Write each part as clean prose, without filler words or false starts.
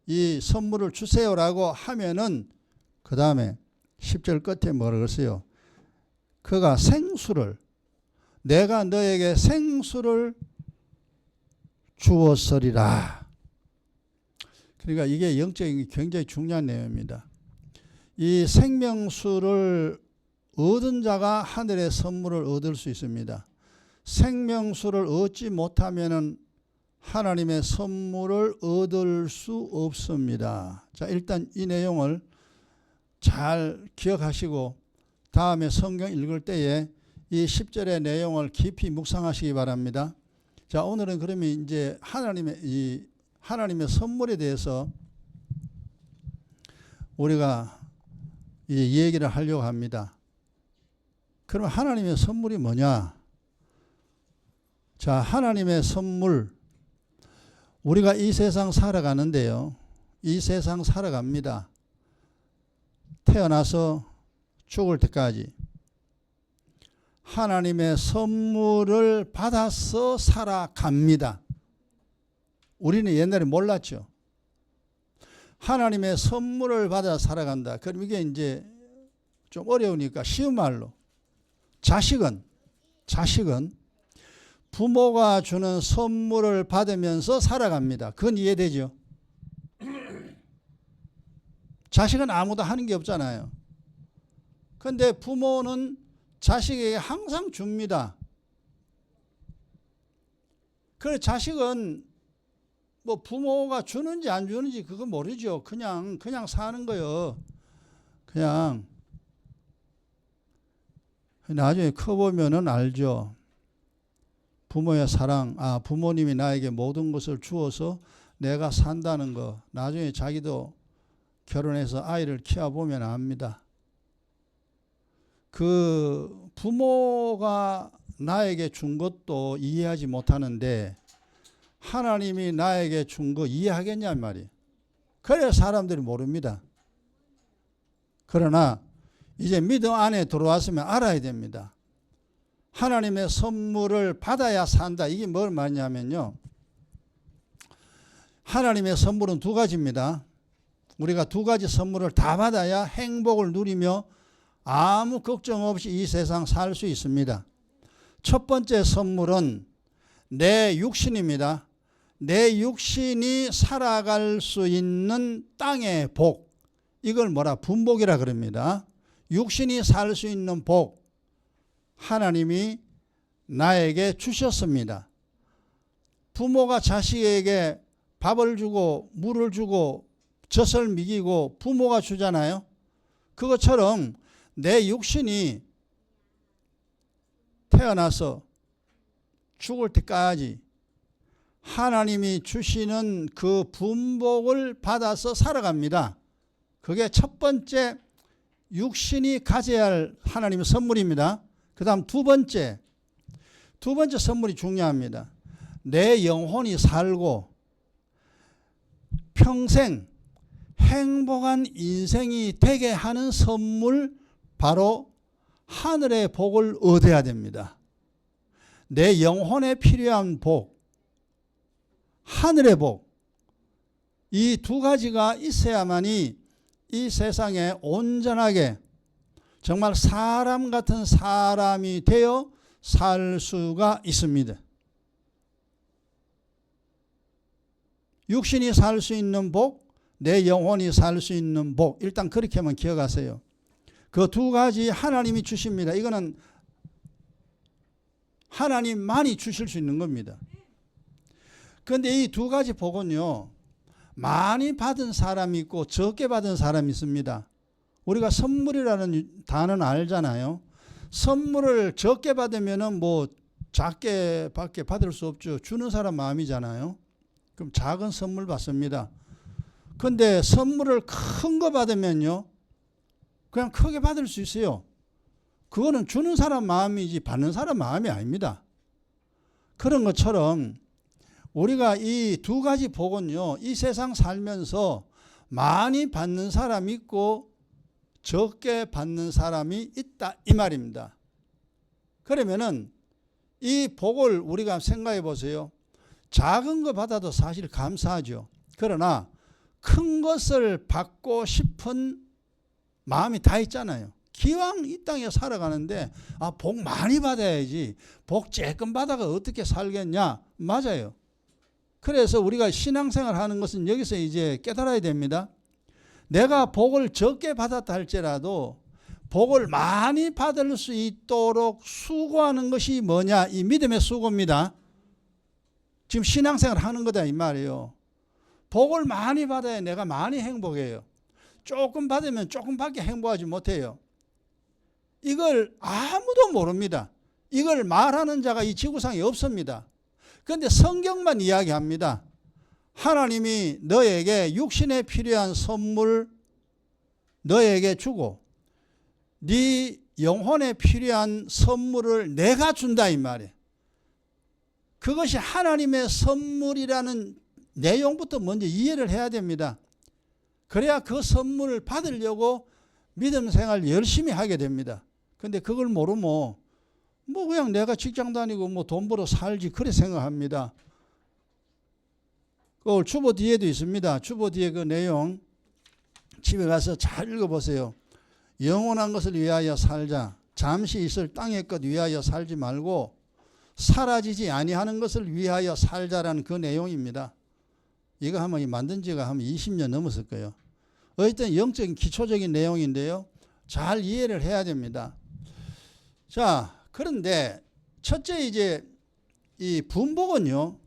이 선물을 주세요라고 하면은 그 다음에 10절 끝에 뭐라 그랬어요? 그가 생수를, 내가 너에게 생수를 주었으리라. 그러니까 이게 영적인 굉장히 중요한 내용입니다. 이 생명수를 얻은 자가 하늘의 선물을 얻을 수 있습니다. 생명수를 얻지 못하면은 하나님의 선물을 얻을 수 없습니다. 자, 일단 이 내용을 잘 기억하시고 다음에 성경 읽을 때에 이 10절의 내용을 깊이 묵상하시기 바랍니다. 자, 오늘은 그러면 이제 하나님의 선물에 대해서 우리가 이 얘기를 하려고 합니다. 그러면 하나님의 선물이 뭐냐? 자, 하나님의 선물, 우리가 이 세상 살아가는데요. 이 세상 살아갑니다. 태어나서 죽을 때까지 하나님의 선물을 받아서 살아갑니다. 우리는 옛날에 몰랐죠. 하나님의 선물을 받아 살아간다. 그럼 이게 이제 좀 어려우니까 쉬운 말로 자식은 부모가 주는 선물을 받으면서 살아갑니다. 그건 이해되죠? 자식은 아무도 하는 게 없잖아요. 그런데 부모는 자식에게 항상 줍니다. 그래서 자식은 뭐 부모가 주는지 안 주는지 그거 모르죠. 그냥 사는 거예요. 그냥 나중에 커보면은 알죠. 부모의 사랑, 부모님이 나에게 모든 것을 주어서 내가 산다는 거, 나중에 자기도 결혼해서 아이를 키워보면 압니다. 그 부모가 나에게 준 것도 이해하지 못하는데 하나님이 나에게 준 거 이해하겠냔 말이에요. 그래야 사람들이 모릅니다. 그러나 이제 믿음 안에 들어왔으면 알아야 됩니다. 하나님의 선물을 받아야 산다. 이게 뭘 말하냐면요. 하나님의 선물은 두 가지입니다. 우리가 두 가지 선물을 다 받아야 행복을 누리며 아무 걱정 없이 이 세상 살 수 있습니다. 첫 번째 선물은 내 육신입니다. 내 육신이 살아갈 수 있는 땅의 복. 이걸 분복이라 그럽니다. 육신이 살 수 있는 복. 하나님이 나에게 주셨습니다. 부모가 자식에게 밥을 주고 물을 주고 젖을 먹이고 부모가 주잖아요. 그것처럼 내 육신이 태어나서 죽을 때까지 하나님이 주시는 그 분복을 받아서 살아갑니다. 그게 첫 번째 육신이 가져야 할 하나님의 선물입니다. 그 다음 두 번째 선물이 중요합니다. 내 영혼이 살고 평생 행복한 인생이 되게 하는 선물, 바로 하늘의 복을 얻어야 됩니다. 내 영혼에 필요한 복, 하늘의 복, 이 두 가지가 있어야만이 이 세상에 온전하게 정말 사람 같은 사람이 되어 살 수가 있습니다. 육신이 살 수 있는 복, 내 영혼이 살 수 있는 복, 일단 그렇게만 기억하세요. 그 두 가지 하나님이 주십니다. 이거는 하나님만이 주실 수 있는 겁니다. 그런데 이 두 가지 복은요, 많이 받은 사람이 있고 적게 받은 사람이 있습니다. 우리가 선물이라는 단어는 알잖아요. 선물을 적게 받으면은 뭐 작게 밖에 받을 수 없죠. 주는 사람 마음이잖아요. 그럼 작은 선물 받습니다. 근데 선물을 큰 거 받으면요, 그냥 크게 받을 수 있어요. 그거는 주는 사람 마음이지 받는 사람 마음이 아닙니다. 그런 것처럼 우리가 이 두 가지 복은요, 이 세상 살면서 많이 받는 사람이 있고 적게 받는 사람이 있다, 이 말입니다. 그러면은 이 복을 우리가 생각해 보세요. 작은 거 받아도 사실 감사하죠. 그러나 큰 것을 받고 싶은 마음이 다 있잖아요. 기왕 이 땅에 살아가는데 복 많이 받아야지. 복 조금 받아가 어떻게 살겠냐. 맞아요. 그래서 우리가 신앙생활 하는 것은 여기서 이제 깨달아야 됩니다. 내가 복을 적게 받았다 할지라도 복을 많이 받을 수 있도록 수고하는 것이 뭐냐? 이 믿음의 수고입니다. 지금 신앙생활 하는 거다 이 말이에요. 복을 많이 받아야 내가 많이 행복해요. 조금 받으면 조금밖에 행복하지 못해요. 이걸 아무도 모릅니다. 이걸 말하는 자가 이 지구상에 없습니다. 그런데 성경만 이야기합니다. 하나님이 너에게 육신에 필요한 선물 너에게 주고 네 영혼에 필요한 선물을 내가 준다 이 말이에요. 그것이 하나님의 선물이라는 내용부터 먼저 이해를 해야 됩니다. 그래야 그 선물을 받으려고 믿음 생활 열심히 하게 됩니다. 근데 그걸 모르면 그냥 내가 직장 다니고 돈 벌어 살지 그래 생각합니다. 그 주보 뒤에도 있습니다. 주보 뒤에 그 내용 집에 가서 잘 읽어보세요. 영원한 것을 위하여 살자. 잠시 있을 땅의 것 위하여 살지 말고 사라지지 아니하는 것을 위하여 살자라는 그 내용입니다. 이거 만든 지가 20년 넘었을 거예요. 어쨌든 영적인 기초적인 내용인데요. 잘 이해를 해야 됩니다. 자, 그런데 첫째 이제 이 분복은요.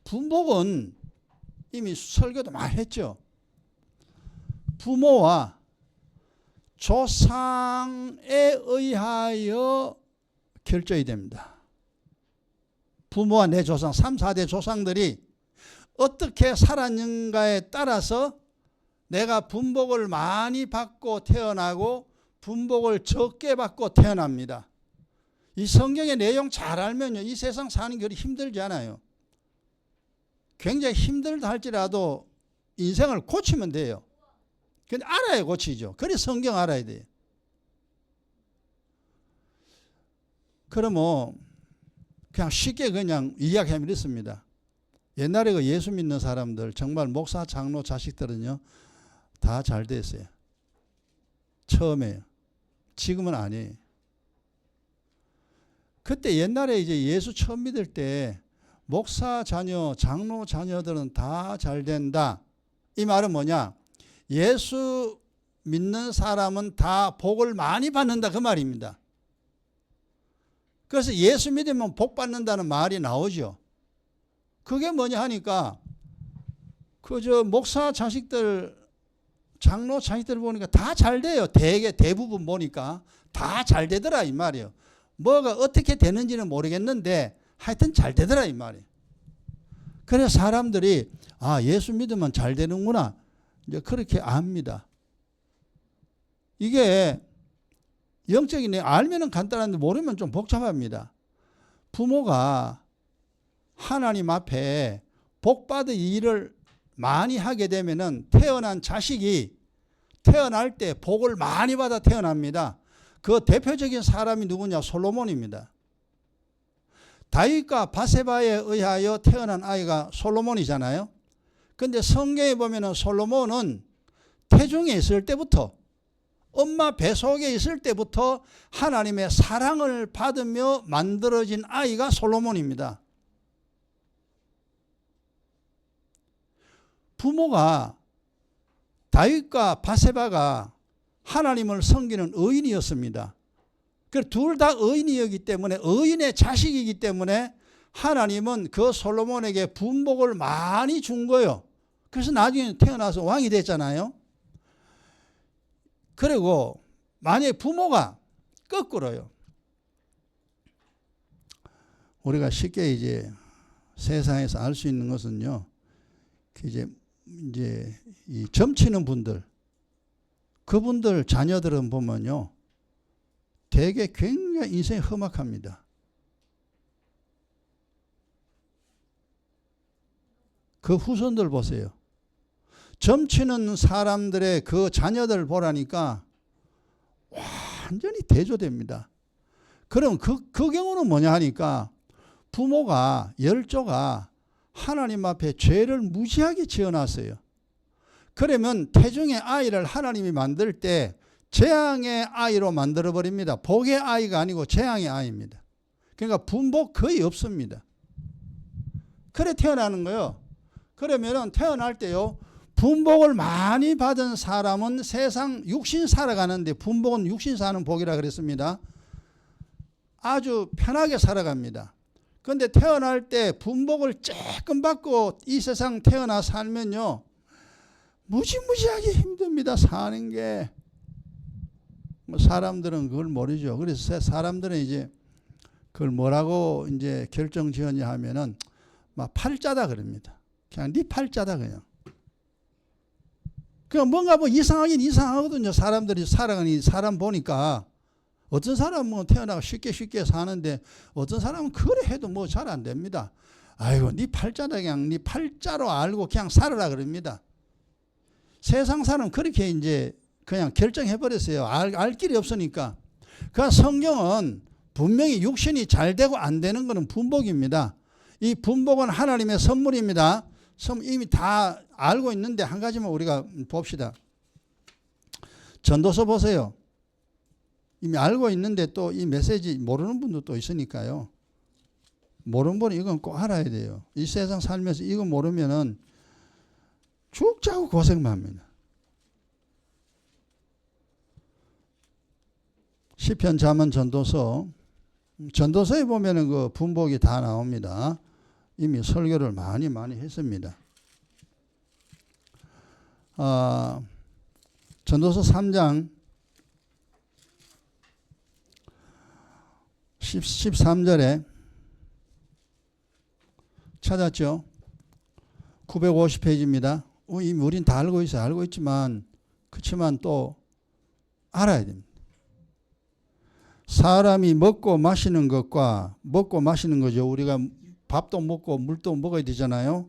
분복은 이미 설교도 많이 했죠. 부모와 조상에 의하여 결정이 됩니다. 부모와 내 조상, 3, 4대 조상들이 어떻게 살았는가에 따라서 내가 분복을 많이 받고 태어나고 분복을 적게 받고 태어납니다. 이 성경의 내용 잘 알면요. 이 세상 사는 게 그리 힘들지 않아요. 굉장히 힘들다 할지라도 인생을 고치면 돼요. 근데 알아야 고치죠. 그래 성경 알아야 돼요. 그러면 그냥 쉽게 그냥 이야기하면 이렇습니다. 옛날에 그 예수 믿는 사람들 정말 목사 장로 자식들은요 다 잘 됐어요. 처음에요. 지금은 아니에요. 그때 옛날에 이제 예수 처음 믿을 때 목사 자녀, 장로 자녀들은 다 잘 된다. 이 말은 뭐냐? 예수 믿는 사람은 다 복을 많이 받는다 그 말입니다. 그래서 예수 믿으면 복 받는다는 말이 나오죠. 그게 뭐냐 하니까 목사 자식들, 장로 자식들 보니까 다 잘 돼요. 대부분 보니까 다 잘 되더라 이 말이에요. 뭐가 어떻게 되는지는 모르겠는데 하여튼 잘 되더라 이 말이에요. 그래서 사람들이 예수 믿으면 잘 되는구나 이제 그렇게 압니다. 이게 영적인 알면은 간단한데 모르면 좀 복잡합니다. 부모가 하나님 앞에 복받을 일을 많이 하게 되면은 태어난 자식이 태어날 때 복을 많이 받아 태어납니다. 그 대표적인 사람이 누구냐? 솔로몬입니다. 다윗과 바세바에 의하여 태어난 아이가 솔로몬이잖아요. 근데 성경에 보면은 솔로몬은 태중에 있을 때부터 엄마 뱃속에 있을 때부터 하나님의 사랑을 받으며 만들어진 아이가 솔로몬입니다. 부모가 다윗과 바세바가 하나님을 섬기는 의인이었습니다. 둘 다 의인이었기 때문에 의인의 자식이기 때문에 하나님은 그 솔로몬에게 분복을 많이 준 거예요. 그래서 나중에 태어나서 왕이 됐잖아요. 그리고 만약에 부모가 거꾸로요. 우리가 쉽게 이제 세상에서 알 수 있는 것은요. 이제 이 점치는 분들, 그분들 자녀들은 보면요. 되게 굉장히 인생이 험악합니다. 그 후손들 보세요. 점치는 사람들의 그 자녀들 보라니까 완전히 대조됩니다. 그럼 그 경우는 뭐냐 하니까 부모가 열조가 하나님 앞에 죄를 무지하게 지어놨어요. 그러면 태중의 아이를 하나님이 만들 때 재앙의 아이로 만들어버립니다. 복의 아이가 아니고 재앙의 아이입니다. 그러니까 분복 거의 없습니다. 그래 태어나는 거예요. 그러면 태어날 때요, 분복을 많이 받은 사람은 세상 육신 살아가는데, 분복은 육신 사는 복이라 그랬습니다. 아주 편하게 살아갑니다. 그런데 태어날 때 분복을 조금 받고 이 세상 태어나 살면요, 무지무지하게 힘듭니다. 사는 게. 뭐 사람들은 그걸 모르죠. 그래서 사람들은 이제 그걸 뭐라고 이제 결정 지었냐 하면은 막 팔자다 그럽니다. 그냥 네 팔자다 그냥. 그냥 뭔가 뭐 이상하긴 이상하거든요. 사람들이 살아가는 사람 보니까 어떤 사람은 뭐 태어나고 쉽게 사는데 어떤 사람은 그래 해도 뭐 잘 안 됩니다. 아이고 네 팔자다 그냥 네 팔자로 알고 그냥 살아라 그럽니다. 세상 사람 그렇게 이제 그냥 결정해 버렸어요. 알 길이 없으니까. 그러니까 성경은 분명히 육신이 잘 되고 안 되는 것은 분복입니다. 이 분복은 하나님의 선물입니다. 이미 다 알고 있는데 한 가지만 우리가 봅시다. 전도서 보세요. 이미 알고 있는데 또 이 메시지 모르는 분도 또 있으니까요. 모르는 분은 이건 꼭 알아야 돼요. 이 세상 살면서 이거 모르면은 죽자고 고생만 합니다. 시편, 잠언, 전도서. 전도서에 보면은 그 분복이 다 나옵니다. 이미 설교를 많이 했습니다. 전도서 3장 13절에 찾았죠? 950페이지입니다. 이미 우린 다 알고 있어요. 알고 있지만 그렇지만 또 알아야 됩니다. 사람이 먹고 마시는 것과 먹고 마시는 거죠. 우리가 밥도 먹고 물도 먹어야 되잖아요.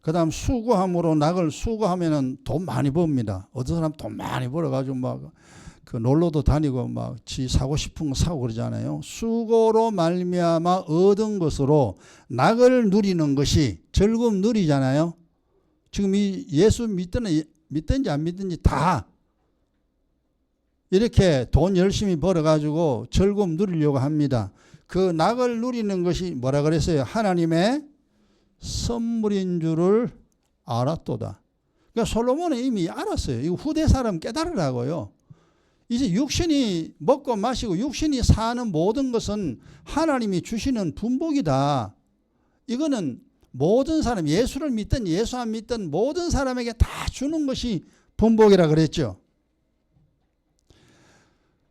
그 다음 수고함으로 낙을 수고하면은 돈 많이 법니다. 어떤 사람 돈 많이 벌어가지고 막 그 놀러도 다니고 막 지 사고 싶은 거 사고 그러잖아요. 수고로 말미암아 얻은 것으로 낙을 누리는 것이 즐거움 누리잖아요. 지금 이 예수 믿든지 안 믿든지 다 이렇게 돈 열심히 벌어가지고 즐거움 누리려고 합니다. 그 낙을 누리는 것이 뭐라 그랬어요? 하나님의 선물인 줄을 알았도다. 그러니까 솔로몬은 이미 알았어요. 이거 후대 사람 깨달으라고요. 이제 육신이 먹고 마시고 육신이 사는 모든 것은 하나님이 주시는 분복이다. 이거는 모든 사람, 예수를 믿든 예수 안 믿든 모든 사람에게 다 주는 것이 분복이라 그랬죠.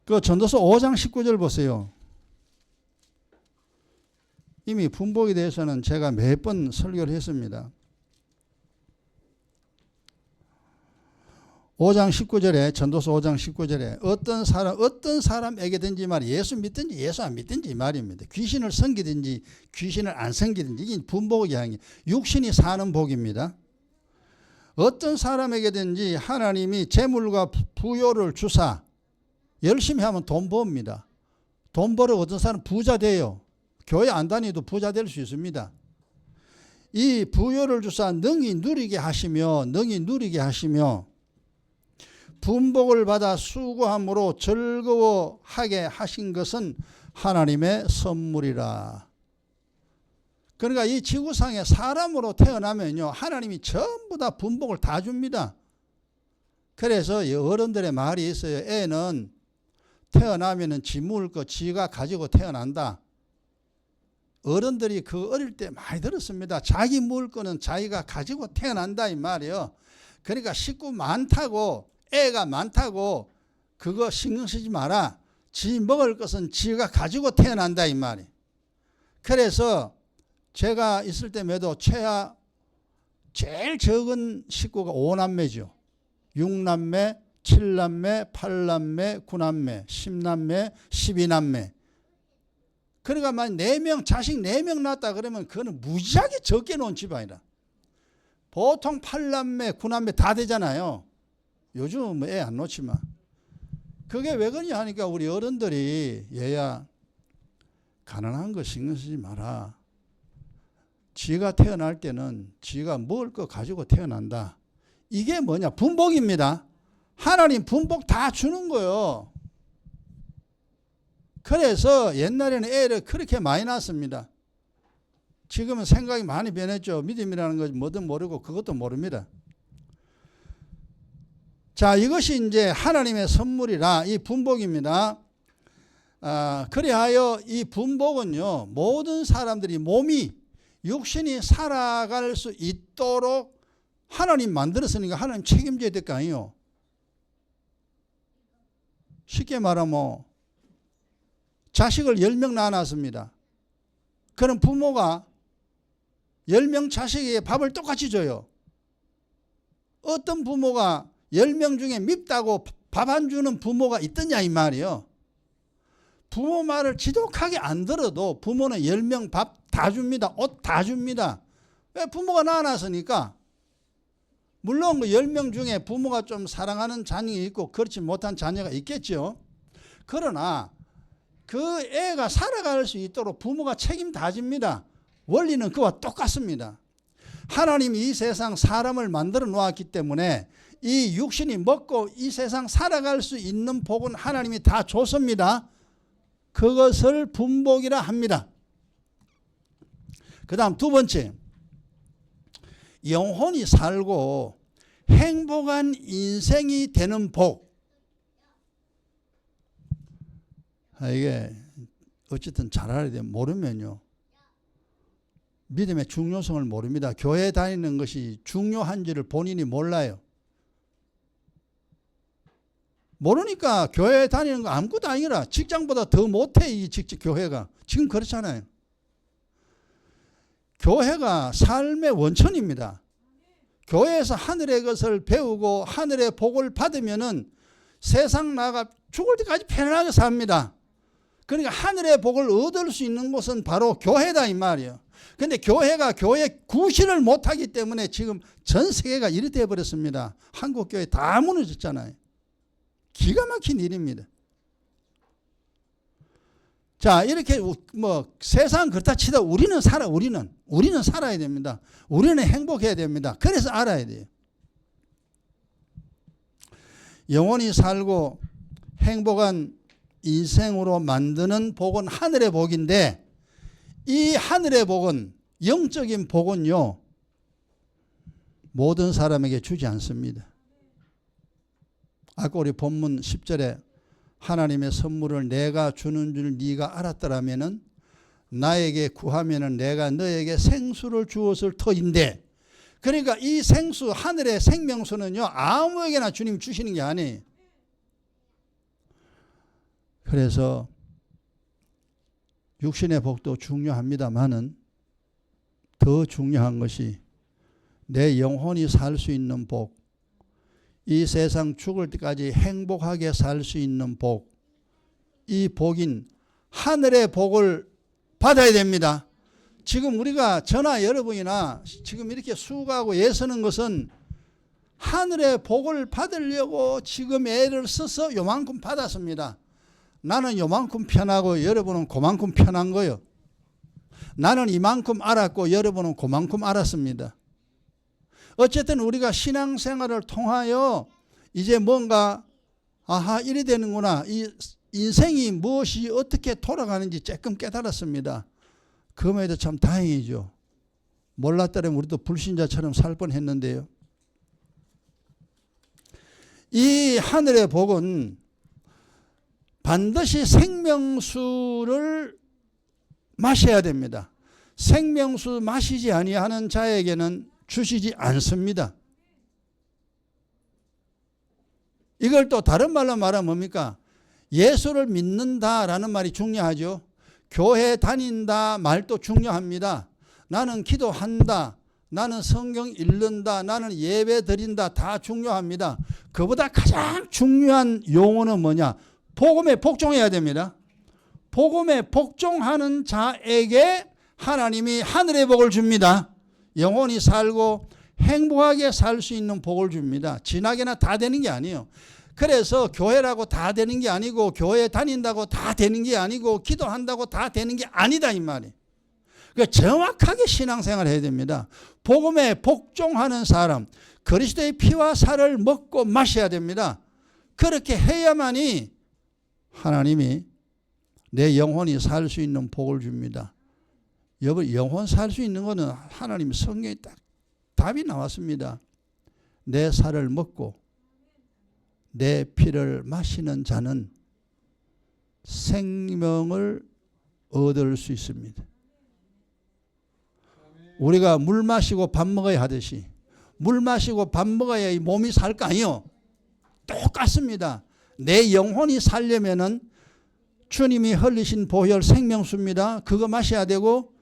그 전도서 5장 19절 보세요. 이미 분복에 대해서는 제가 몇 번 설교를 했습니다. 5장 19절에 전도서 5장 19절에 어떤 사람에게든지 말이 예수 믿든지 예수 안 믿든지 말입니다. 귀신을 섬기든지 귀신을 안 섬기든지 이게 분복의 향이 육신이 사는 복입니다. 어떤 사람에게든지 하나님이 재물과 부요를 주사 열심히 하면 돈 법니다. 돈 벌어 어떤 사람 부자 돼요. 교회 안 다니도 부자 될 수 있습니다. 이 부요를 주사 능히 누리게 하시며 분복을 받아 수고함으로 즐거워하게 하신 것은 하나님의 선물이라. 그러니까 이 지구상에 사람으로 태어나면요, 하나님이 전부 다 분복을 다 줍니다. 그래서 어른들의 말이 있어요. 애는 태어나면은 지 먹을 거 지가 가지고 태어난다. 어른들이 그 어릴 때 많이 들었습니다. 자기 먹을 거는 자기가 가지고 태어난다 이 말이에요. 그러니까 식구 많다고 애가 많다고 그거 신경 쓰지 마라. 지 먹을 것은 지가 가지고 태어난다 이 말이에요. 그래서 제가 있을 때에도 최하 제일 적은 식구가 5남매죠. 6남매, 7남매, 8남매, 9남매, 10남매, 12남매. 그러니까 만 4명, 자식 4명 낳았다 그러면 그거는 무지하게 적게 놓은 집안이라. 보통 8남매, 9남매 다 되잖아요. 요즘은 뭐 애 안 놓지만. 그게 왜 그러냐 하니까 우리 어른들이 얘야 가난한 거 신경 쓰지 마라. 지가 태어날 때는 지가 먹을 거 가지고 태어난다. 이게 뭐냐? 분복입니다. 하나님 분복 다 주는 거예요. 그래서 옛날에는 애를 그렇게 많이 낳습니다. 지금은 생각이 많이 변했죠. 믿음이라는 것이 뭐든 모르고 그것도 모릅니다. 자, 이것이 이제 하나님의 선물이라 이 분복입니다. 그리하여 이 분복은요, 모든 사람들이 몸이 육신이 살아갈 수 있도록 하나님 만들었으니까 하나님 책임져야 될 거 아니에요. 쉽게 말하면 자식을 10명 낳아놨습니다. 그럼 부모가 10명 자식에게 밥을 똑같이 줘요. 어떤 부모가 10명 중에 밉다고 밥 안 주는 부모가 있더냐 이 말이에요. 부모 말을 지독하게 안 들어도 부모는 10명 밥 다 줍니다. 옷 다 줍니다. 왜? 부모가 낳아놨으니까. 물론 그 10명 중에 부모가 좀 사랑하는 자녀가 있고 그렇지 못한 자녀가 있겠죠. 그러나 그 애가 살아갈 수 있도록 부모가 책임 다 집니다. 원리는 그와 똑같습니다. 하나님이 이 세상 사람을 만들어 놓았기 때문에 이 육신이 먹고 이 세상 살아갈 수 있는 복은 하나님이 다 줬습니다. 그것을 분복이라 합니다. 그 다음 두 번째, 영혼이 살고 행복한 인생이 되는 복. 이게 어쨌든 잘 알아야 돼요. 모르면요, 믿음의 중요성을 모릅니다. 교회 다니는 것이 중요한지를 본인이 몰라요. 모르니까 교회 다니는 거 아무것도 아니라 직장보다 더 못해. 이 교회가 지금 그렇잖아요. 교회가 삶의 원천입니다. 교회에서 하늘의 것을 배우고 하늘의 복을 받으면은 세상 나가 죽을 때까지 편안하게 삽니다. 그러니까 하늘의 복을 얻을 수 있는 곳은 바로 교회다 이 말이에요. 근데 교회가 교회 구실을 못하기 때문에 지금 전 세계가 이리 되어버렸습니다. 한국 교회 다 무너졌잖아요. 기가 막힌 일입니다. 자, 이렇게 뭐 세상 그렇다 치다 우리는 살아야 됩니다. 우리는 행복해야 됩니다. 그래서 알아야 돼요. 영원히 살고 행복한 인생으로 만드는 복은 하늘의 복인데, 이 하늘의 복은, 영적인 복은요, 모든 사람에게 주지 않습니다. 아까 우리 본문 10절에 하나님의 선물을 내가 주는 줄 네가 알았더라면은 나에게 구하면은 내가 너에게 생수를 주었을 터인데, 그러니까 이 생수, 하늘의 생명수는요, 아무에게나 주님이 주시는 게 아니에요. 그래서 육신의 복도 중요합니다만은 더 중요한 것이 내 영혼이 살 수 있는 복, 이 세상 죽을 때까지 행복하게 살 수 있는 복, 이 복인 하늘의 복을 받아야 됩니다. 지금 우리가 저나 여러분이나 지금 이렇게 수고하고 애쓰는 것은 하늘의 복을 받으려고 지금 애를 써서 요만큼 받았습니다. 나는 요만큼 편하고 여러분은 그만큼 편한 거예요. 나는 이만큼 알았고 여러분은 그만큼 알았습니다. 어쨌든 우리가 신앙생활을 통하여 이제 뭔가 아하 이래 되는구나, 이 인생이 무엇이 어떻게 돌아가는지 조금 깨달았습니다. 그럼에도 참 다행이죠. 몰랐더라면 우리도 불신자처럼 살 뻔했는데요. 이 하늘의 복은 반드시 생명수를 마셔야 됩니다. 생명수 마시지 아니하는 자에게는 주시지 않습니다. 이걸 또 다른 말로 말하면 뭡니까? 예수를 믿는다라는 말이 중요하죠. 교회 다닌다 말도 중요합니다. 나는 기도한다, 나는 성경 읽는다, 나는 예배 드린다, 다 중요합니다. 그보다 가장 중요한 용어는 뭐냐? 복음에 복종해야 됩니다. 복음에 복종하는 자에게 하나님이 하늘의 복을 줍니다. 영원히 살고 행복하게 살 수 있는 복을 줍니다. 진하게나 다 되는 게 아니에요. 그래서 교회라고 다 되는 게 아니고, 교회 다닌다고 다 되는 게 아니고, 기도한다고 다 되는 게 아니다 이 말이에요. 그러니까 정확하게 신앙생활을 해야 됩니다. 복음에 복종하는 사람, 그리스도의 피와 살을 먹고 마셔야 됩니다. 그렇게 해야만이 하나님이 내 영혼이 살 수 있는 복을 줍니다. 여러분, 영혼 살 수 있는 것은 하나님 성경에 딱 답이 나왔습니다. 내 살을 먹고 내 피를 마시는 자는 생명을 얻을 수 있습니다. 우리가 물 마시고 밥 먹어야 하듯이 물 마시고 밥 먹어야 이 몸이 살 거 아니요? 똑같습니다. 내 영혼이 살려면은 주님이 흘리신 보혈 생명수입니다. 그거 마셔야 되고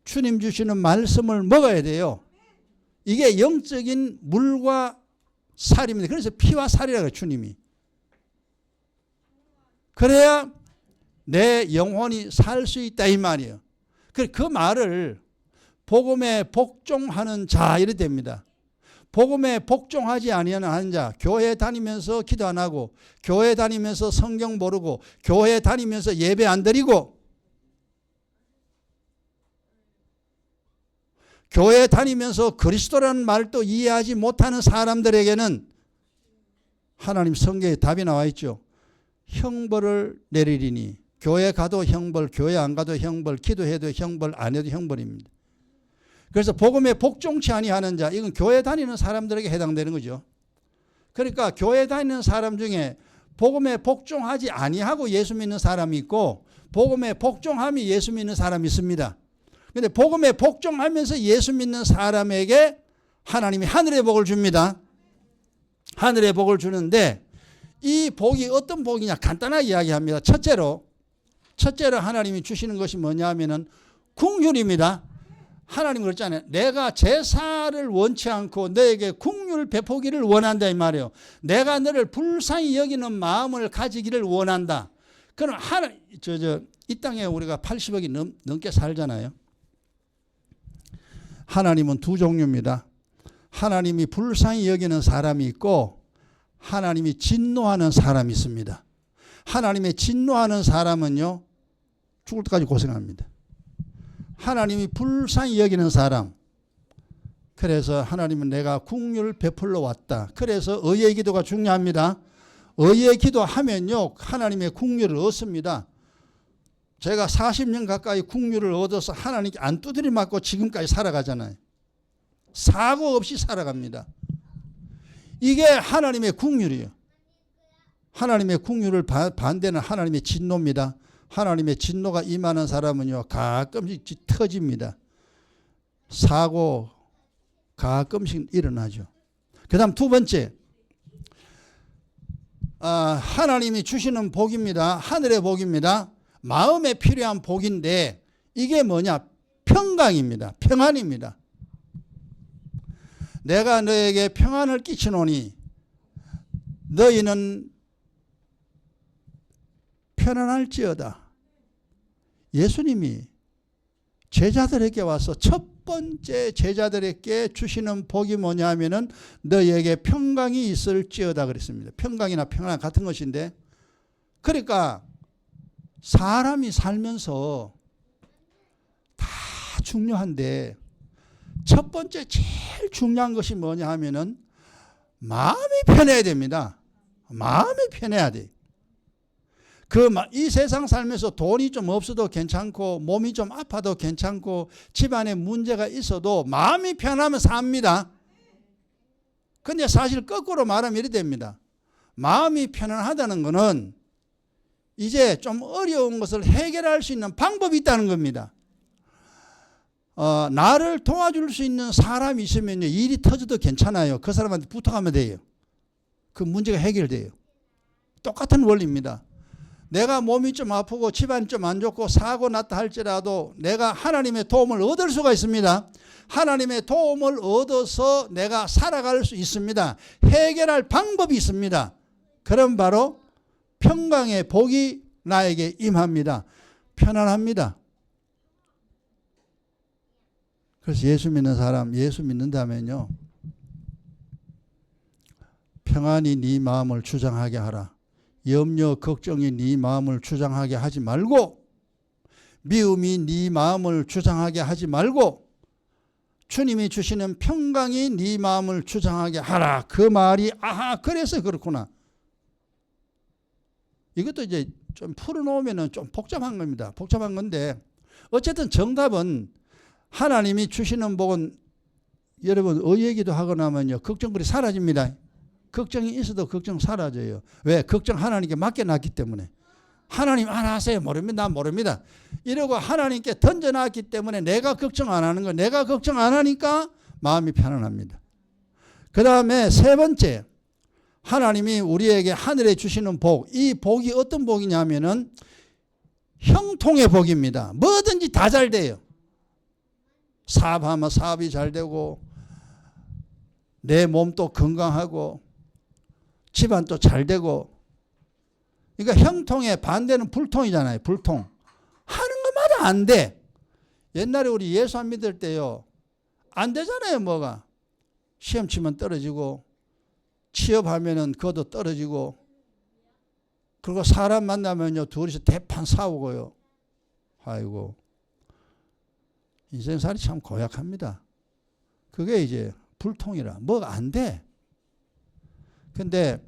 주님 주시는 말씀을 먹어야 돼요. 이게 영적인 물과 살입니다. 그래서 피와 살이라고 해요, 주님이. 그래야 내 영혼이 살 수 있다 이 말이에요. 그 말을 복음에 복종하는 자 이래 됩니다. 복음에 복종하지 아니하는 자, 교회 다니면서 기도 안 하고 교회 다니면서 성경 모르고 교회 다니면서 예배 안 드리고 교회 다니면서 그리스도라는 말도 이해하지 못하는 사람들에게는 하나님 성경에 답이 나와 있죠. 형벌을 내리리니 교회 가도 형벌, 교회 안 가도 형벌, 기도해도 형벌, 안 해도 형벌입니다. 그래서 복음에 복종치 아니하는 자, 이건 교회 다니는 사람들에게 해당되는 거죠. 그러니까 교회 다니는 사람 중에 복음에 복종하지 아니하고 예수 믿는 사람이 있고 복음에 복종하며 예수 믿는 사람이 있습니다. 그런데 복음에 복종하면서 예수 믿는 사람에게 하나님이 하늘의 복을 줍니다. 하늘의 복을 주는데 이 복이 어떤 복이냐 간단하게 이야기합니다. 첫째로 하나님이 주시는 것이 뭐냐 하면은 긍휼입니다. 하나님 그랬잖아요. 내가 제사를 원치 않고 너에게 긍휼 베푸기를 원한다 이 말이에요. 내가 너를 불쌍히 여기는 마음을 가지기를 원한다. 그럼 이 땅에 우리가 80억이 넘게 살잖아요. 하나님은 두 종류입니다. 하나님이 불쌍히 여기는 사람이 있고 하나님이 진노하는 사람이 있습니다. 하나님의 진노하는 사람은요, 죽을 때까지 고생합니다. 하나님이 불쌍히 여기는 사람, 그래서 하나님은 내가 긍휼을 베풀러 왔다. 그래서 의의 기도가 중요합니다. 의의 기도하면요 하나님의 긍휼을 얻습니다. 제가 40년 가까이 긍휼을 얻어서 하나님께 안 두드려 맞고 지금까지 살아가잖아요. 사고 없이 살아갑니다. 이게 하나님의 긍휼이에요. 하나님의 긍휼을 반대는 하나님의 진노입니다. 하나님의 진노가 임하는 사람은요 가끔씩 터집니다. 사고 가끔씩 일어나죠. 그 다음 두 번째, 하나님이 주시는 복입니다. 하늘의 복입니다. 마음에 필요한 복인데 이게 뭐냐? 평강입니다. 평안입니다. 내가 너에게 평안을 끼치노니 너희는 편안할지어다. 예수님이 제자들에게 와서 첫 번째 제자들에게 주시는 복이 뭐냐 하면은 너희에게 평강이 있을지어다 그랬습니다. 평강이나 평안 같은 것인데, 그러니까 사람이 살면서 다 중요한데 첫 번째 제일 중요한 것이 뭐냐 하면은 마음이 편해야 됩니다. 마음이 편해야 돼. 이 세상 살면서 돈이 좀 없어도 괜찮고 몸이 좀 아파도 괜찮고 집안에 문제가 있어도 마음이 편하면 삽니다. 근데 사실 거꾸로 말하면 이렇게 됩니다. 마음이 편안하다는 것은 이제 좀 어려운 것을 해결할 수 있는 방법이 있다는 겁니다. 나를 도와줄 수 있는 사람이 있으면 일이 터져도 괜찮아요. 그 사람한테 부탁하면 돼요. 그 문제가 해결돼요. 똑같은 원리입니다. 내가 몸이 좀 아프고 집안이 좀 안 좋고 사고 났다 할지라도 내가 하나님의 도움을 얻을 수가 있습니다. 하나님의 도움을 얻어서 내가 살아갈 수 있습니다. 해결할 방법이 있습니다. 그럼 바로 평강의 복이 나에게 임합니다. 편안합니다. 그래서 예수 믿는 사람, 예수 믿는다면요, 평안이 네 마음을 주장하게 하라. 염려, 걱정이 네 마음을 주장하게 하지 말고 미움이 네 마음을 주장하게 하지 말고 주님이 주시는 평강이 네 마음을 주장하게 하라. 그 말이 아하 그래서 그렇구나. 이것도 이제 좀 풀어놓으면 좀 복잡한 겁니다. 복잡한 건데 어쨌든 정답은 하나님이 주시는 복은 여러분 의얘기도 하고 나면요 걱정거리 사라집니다. 걱정이 있어도 걱정 사라져요. 왜? 걱정 하나님께 맡겨놨기 때문에. 하나님 알아서 모릅니다. 난 모릅니다. 이러고 하나님께 던져놨기 때문에 내가 걱정 안 하는 거, 내가 걱정 안 하니까 마음이 편안합니다. 그 다음에 세 번째, 하나님이 우리에게 하늘에 주시는 복, 이 복이 어떤 복이냐면은 형통의 복입니다. 뭐든지 다 잘 돼요. 사업하면 사업이 잘 되고 내 몸도 건강하고 집안도 잘 되고. 그러니까 형통의 반대는 불통이잖아요. 불통. 하는 것마다 안 돼. 옛날에 우리 예수 안 믿을 때요. 안 되잖아요. 뭐가. 시험 치면 떨어지고 취업하면은 그것도 떨어지고 그리고 사람 만나면요. 둘이서 대판 싸우고요. 아이고. 인생살이 참 고약합니다. 그게 이제 불통이라. 뭐가 안 돼. 근데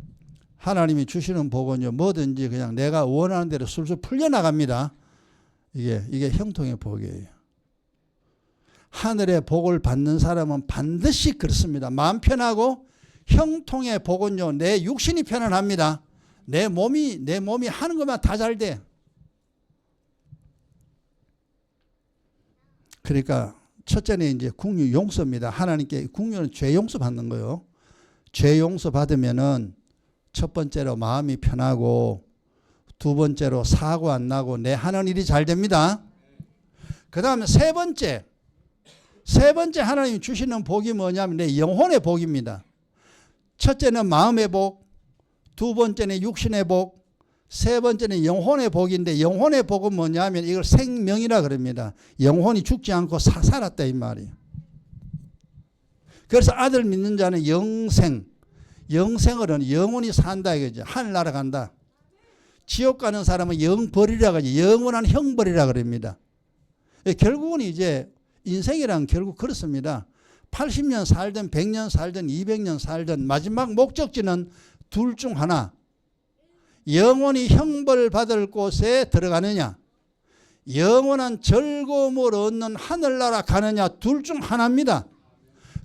하나님이 주시는 복은요, 뭐든지 그냥 내가 원하는 대로 술술 풀려나갑니다. 이게 형통의 복이에요. 하늘의 복을 받는 사람은 반드시 그렇습니다. 마음 편하고 형통의 복은요, 내 육신이 편안합니다. 내 몸이 하는 것만 다 잘 돼. 그러니까 첫째는 이제 국류 용서입니다. 하나님께 국류는 죄 용서 받는 거예요. 죄 용서 받으면은 첫 번째로 마음이 편하고 두 번째로 사고 안 나고 내 하는 일이 잘 됩니다. 그 다음에 세 번째 하나님이 주시는 복이 뭐냐면 내 영혼의 복입니다. 첫째는 마음의 복, 두 번째는 육신의 복, 세 번째는 영혼의 복인데 영혼의 복은 뭐냐면 이걸 생명이라 그럽니다. 영혼이 죽지 않고 살았다 이 말이에요. 그래서 아들 믿는 자는 영생을 영원히 산다 이거죠. 하늘나라 간다. 지옥 가는 사람은 영벌이라 그러죠. 영원한 형벌이라 그럽니다. 결국은 이제 인생이란 결국 그렇습니다. 80년 살든 100년 살든 200년 살든 마지막 목적지는 둘 중 하나. 영원히 형벌 받을 곳에 들어가느냐 영원한 즐거움을 얻는 하늘나라 가느냐 둘 중 하나입니다.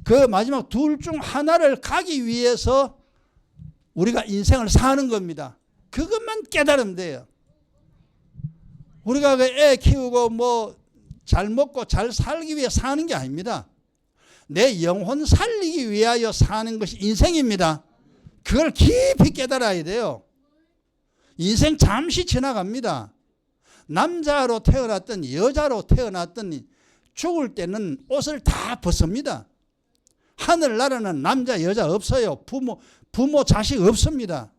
그 마지막 둘 중 하나를 가기 위해서 우리가 인생을 사는 겁니다. 그것만 깨달으면 돼요. 우리가 애 키우고 뭐 잘 먹고 잘 살기 위해 사는 게 아닙니다. 내 영혼 살리기 위하여 사는 것이 인생입니다. 그걸 깊이 깨달아야 돼요. 인생 잠시 지나갑니다. 남자로 태어났든 여자로 태어났든 죽을 때는 옷을 다 벗습니다. 하늘나라는 남자 여자 없어요. 부모 자식 없습니다.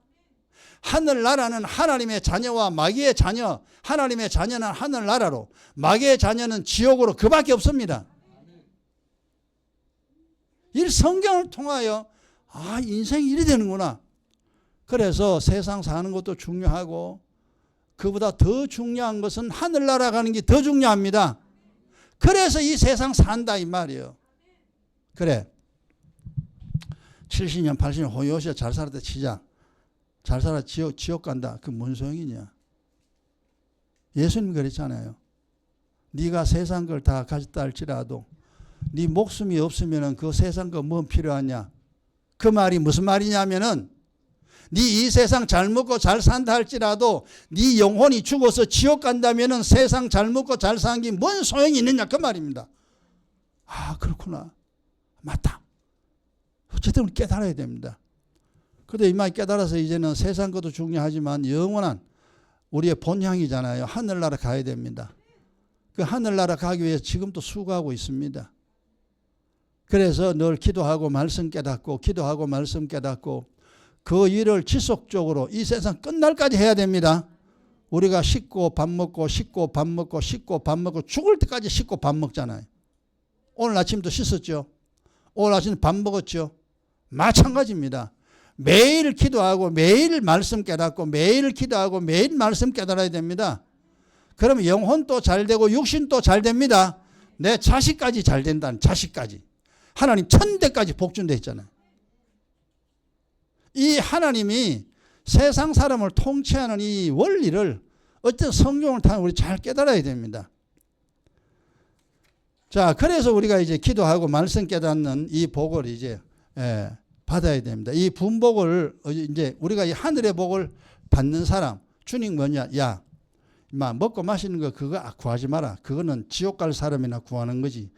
하늘나라는 하나님의 자녀와 마귀의 자녀, 하나님의 자녀는 하늘나라로, 마귀의 자녀는 지옥으로 그밖에 없습니다. 이 성경을 통하여 인생이 이리 되는구나. 그래서 세상 사는 것도 중요하고 그보다 더 중요한 것은 하늘나라 가는 게 더 중요합니다. 그래서 이 세상 산다 이 말이에요. 그래. 70년 80년 호요시에 잘 살았다 치자. 잘 살아 지옥 간다. 그 뭔 소용이냐. 예수님 그랬잖아요. 네가 세상 걸 다 가졌다 할지라도 네 목숨이 없으면 그 세상 거 뭐 필요하냐. 그 말이 무슨 말이냐면은 네 이 세상 잘 먹고 잘 산다 할지라도 네 영혼이 죽어서 지옥 간다면은 세상 잘 먹고 잘 사는 게 뭔 소용이 있느냐 그 말입니다. 그렇구나. 맞다. 어쨌든 깨달아야 됩니다. 그런데 이만 깨달아서 이제는 세상 것도 중요하지만 영원한 우리의 본향이잖아요. 하늘나라 가야 됩니다. 그 하늘나라 가기 위해서 지금도 수고하고 있습니다. 그래서 늘 기도하고 말씀 깨닫고 기도하고 말씀 깨닫고 그 일을 지속적으로 이 세상 끝날까지 해야 됩니다. 우리가 씻고 밥 먹고 씻고 밥 먹고 씻고 밥 먹고 죽을 때까지 씻고 밥 먹잖아요. 오늘 아침도 씻었죠. 오늘 아침 밥 먹었죠. 마찬가지입니다. 매일 기도하고 매일 말씀 깨닫고 매일 기도하고 매일 말씀 깨달아야 됩니다. 그러면 영혼도 잘 되고 육신도 잘 됩니다. 내 자식까지 잘 된다는, 자식까지. 하나님 천대까지 복준다 했잖아요. 이 하나님이 세상 사람을 통치하는 이 원리를 어떤 성경을 타면 우리 잘 깨달아야 됩니다. 자, 그래서 우리가 이제 기도하고 말씀 깨닫는 이 복을 이제 받아야 됩니다. 이 분복을 이제 우리가 이 하늘의 복을 받는 사람, 주님 뭐냐? 야, 임마 먹고 마시는 거 그거 구하지 마라. 그거는 지옥 갈 사람이나 구하는 거지.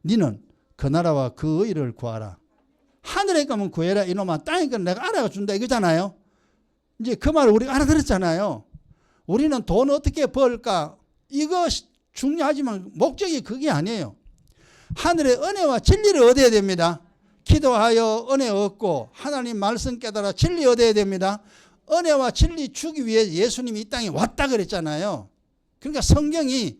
니는 그 나라와 그 의를 구하라. 하늘에 가면 구해라 이놈아. 땅에 가면 내가 알아가 준다 이거잖아요. 이제 그 말을 우리가 알아들었잖아요. 우리는 돈 어떻게 벌까? 이거 중요하지만 목적이 그게 아니에요. 하늘의 은혜와 진리를 얻어야 됩니다. 기도하여 은혜 얻고 하나님 말씀 깨달아 진리 얻어야 됩니다. 은혜와 진리 주기 위해 예수님이 이 땅에 왔다 그랬잖아요. 그러니까 성경이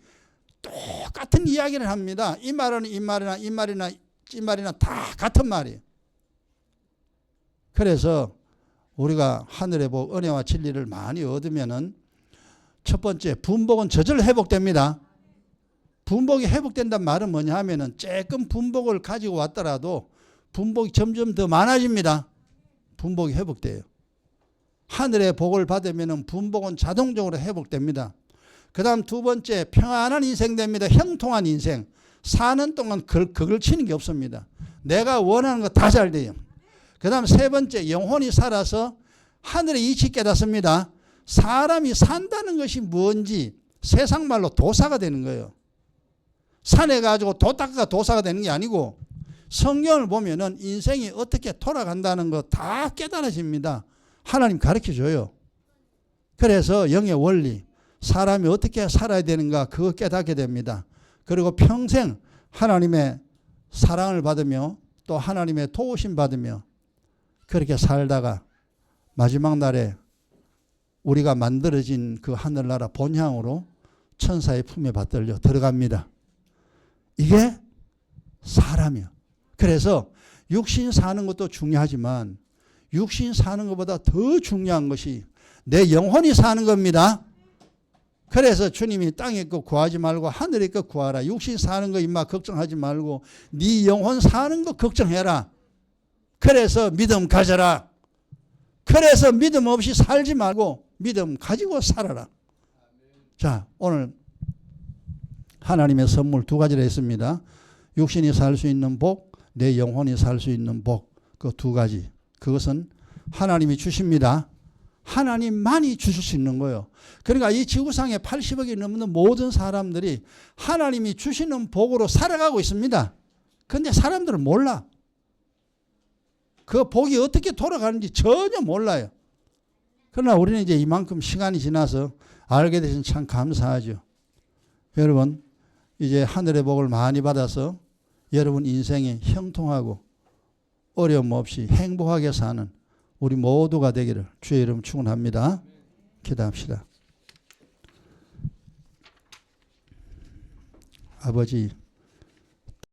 똑같은 이야기를 합니다. 이 말은 이 말이나 이 말이나 이 말이나 다 같은 말이에요. 그래서 우리가 하늘의 복 은혜와 진리를 많이 얻으면은 첫 번째 분복은 저절로 회복됩니다. 분복이 회복된다는 말은 뭐냐 하면은 조금 분복을 가지고 왔더라도 분복이 점점 더 많아집니다. 분복이 회복돼요. 하늘의 복을 받으면 분복은 자동적으로 회복됩니다. 그 다음 두 번째 평안한 인생 됩니다. 형통한 인생. 사는 동안 그걸 치는 게 없습니다. 내가 원하는 거 다 잘 돼요. 그 다음 세 번째 영혼이 살아서 하늘의 이치 깨닫습니다. 사람이 산다는 것이 뭔지 세상 말로 도사가 되는 거예요. 산에 가지고 도 닦아가 도사가 되는 게 아니고 성경을 보면은 인생이 어떻게 돌아간다는 거 다 깨달아집니다. 하나님 가르쳐줘요. 그래서 영의 원리, 사람이 어떻게 살아야 되는가 그거 깨닫게 됩니다. 그리고 평생 하나님의 사랑을 받으며 또 하나님의 도우심 받으며 그렇게 살다가 마지막 날에 우리가 만들어진 그 하늘나라 본향으로 천사의 품에 받들려 들어갑니다. 이게 사람이야. 그래서 육신 사는 것도 중요하지만 육신 사는 것보다 더 중요한 것이 내 영혼이 사는 겁니다. 그래서 주님이 땅에 거 구하지 말고 하늘에 거 구하라. 육신 사는 거 임마 걱정하지 말고 네 영혼 사는 거 걱정해라. 그래서 믿음 가져라. 그래서 믿음 없이 살지 말고 믿음 가지고 살아라. 자, 오늘 하나님의 선물 두 가지를 했습니다. 육신이 살 수 있는 복, 내 영혼이 살 수 있는 복, 그 두 가지. 그것은 하나님이 주십니다. 하나님만이 주실 수 있는 거예요. 그러니까 이 지구상에 80억이 넘는 모든 사람들이 하나님이 주시는 복으로 살아가고 있습니다. 그런데 사람들은 몰라. 그 복이 어떻게 돌아가는지 전혀 몰라요. 그러나 우리는 이제 이만큼 시간이 지나서 알게 되신 참 감사하죠. 여러분 이제 하늘의 복을 많이 받아서 여러분 인생이 형통하고 어려움 없이 행복하게 사는 우리 모두가 되기를 주의 이름 축원합니다. 기도합시다. 아버지